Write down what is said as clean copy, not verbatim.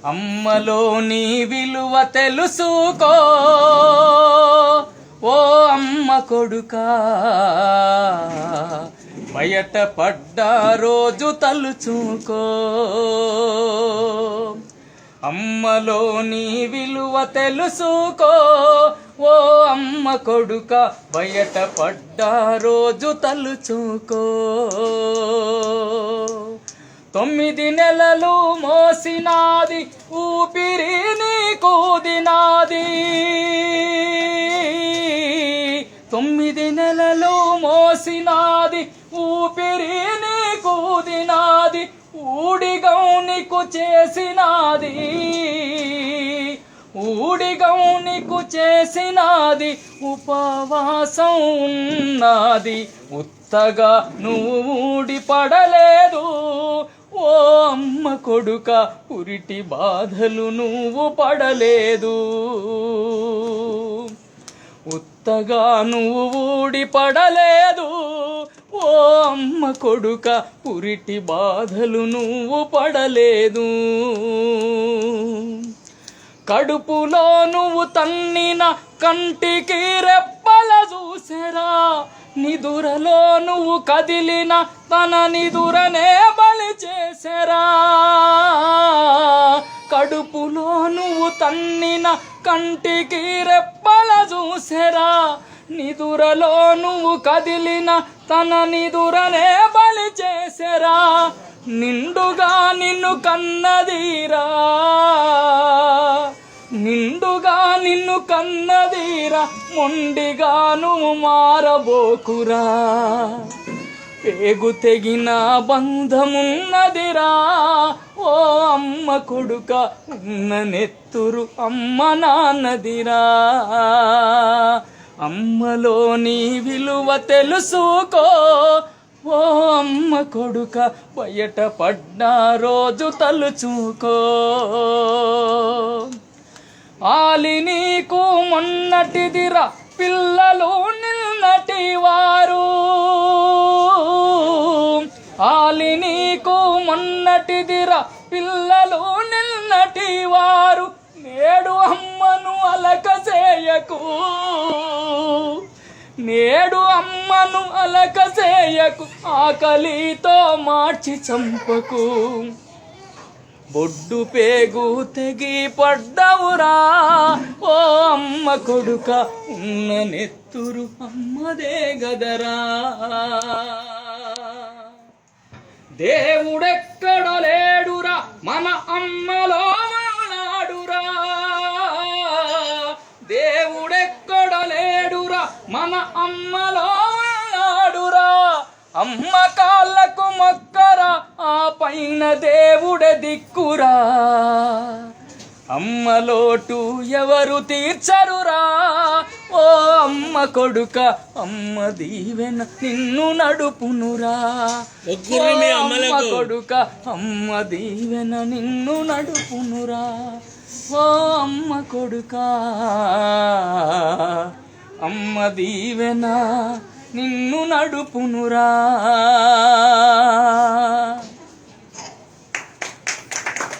అమ్మలోని విలువ తెలుసుకో ఓ అమ్మ కొడుకా, బయట పడ్డ రోజు తలుచుకో. అమ్మలోని విలువ తెలుసుకో ఓ అమ్మ కొడుక, బయట పడ్డ రోజు తలుచుకో. 9 నెలలు మోసినాది ఊపిరి నీకు దినాది, 9 నెలలు మోసినాది ఊపిరి నీకు దినాది, ఊడిగౌనికు చేసినాది, ఊడిగౌనికు చేసినాది, ఉపవాసం ఉన్నది, ఉత్తగా నువ్వు ఊడి పడలేదు ఓ అమ్మ కొడుక, పురిటి బాధలు నువ్వు పడలేదు. ఉత్తగా నువ్వు ఊడి పడలేదు ఓ అమ్మ కొడుక, పురిటి బాధలు నువ్వు పడలేదు. కడుపులో నువ్వు తన్నిన కంటికి రెప్పల చూసెరా, నిదురలో నువ్వు కదిలిన తన నిదురనే బలి చేసెరా. కడుపులో నువ్వు తన్నిన కంటికి రెప్పల చూసెరా, నిదురలో నువ్వు కదిలిన తన నిదురనే బలి చేసెరా. నిండుగా నిన్ను కన్నదీరా, నిండుగా నిన్ను కన్నదీరా, మొండిగా నువ్వు మారబోకురా. పేగు తెగిన బంధమున్నదిరా ఓ అమ్మ కొడుక, ఉన్న నెత్తురు అమ్మ నాన్నదిరా. అమ్మలోని విలువ తెలుసుకో ఓ అమ్మ కొడుక, బయట పడ్డ రోజు తలుచుకో. ఆలి నీకు మొన్నటిదిరా పిల్లలు నిన్నటి వారు, ఆలి నీకు మొన్నటిదిరా పిల్లలు నిన్నటి వారు, నేడు అమ్మను అలక చేయకు, నేడు అమ్మను అలక చేయకు, ఆకలితో మార్చి చంపకు. బొడ్డు పేగు తెగి పడ్డవురా ఓ అమ్మ కొడుక, ఉన్న నెత్తురు అమ్మదే గదరా. దేవుడెక్కడ లేడురా మన అమ్మలో మానాడురా, దేవుడెక్కడ లేడురా మన అమ్మలో మానాడురా. అమ్మ కాళ్ళకు మొక్కరా, ఆ పైన దేవుడే దిక్కురా. అమ్మ లోటు ఎవరు తీర్చరురా ఓ అమ్మ కొడుక, అమ్మ దీవెన నిన్ను నడుపునురా. అమ్మ కొడుక, అమ్మ దీవెన నిన్ను నడుపునురా. ఓ అమ్మ కొడుక, అమ్మ దీవెన నిన్ను నడుపునురా.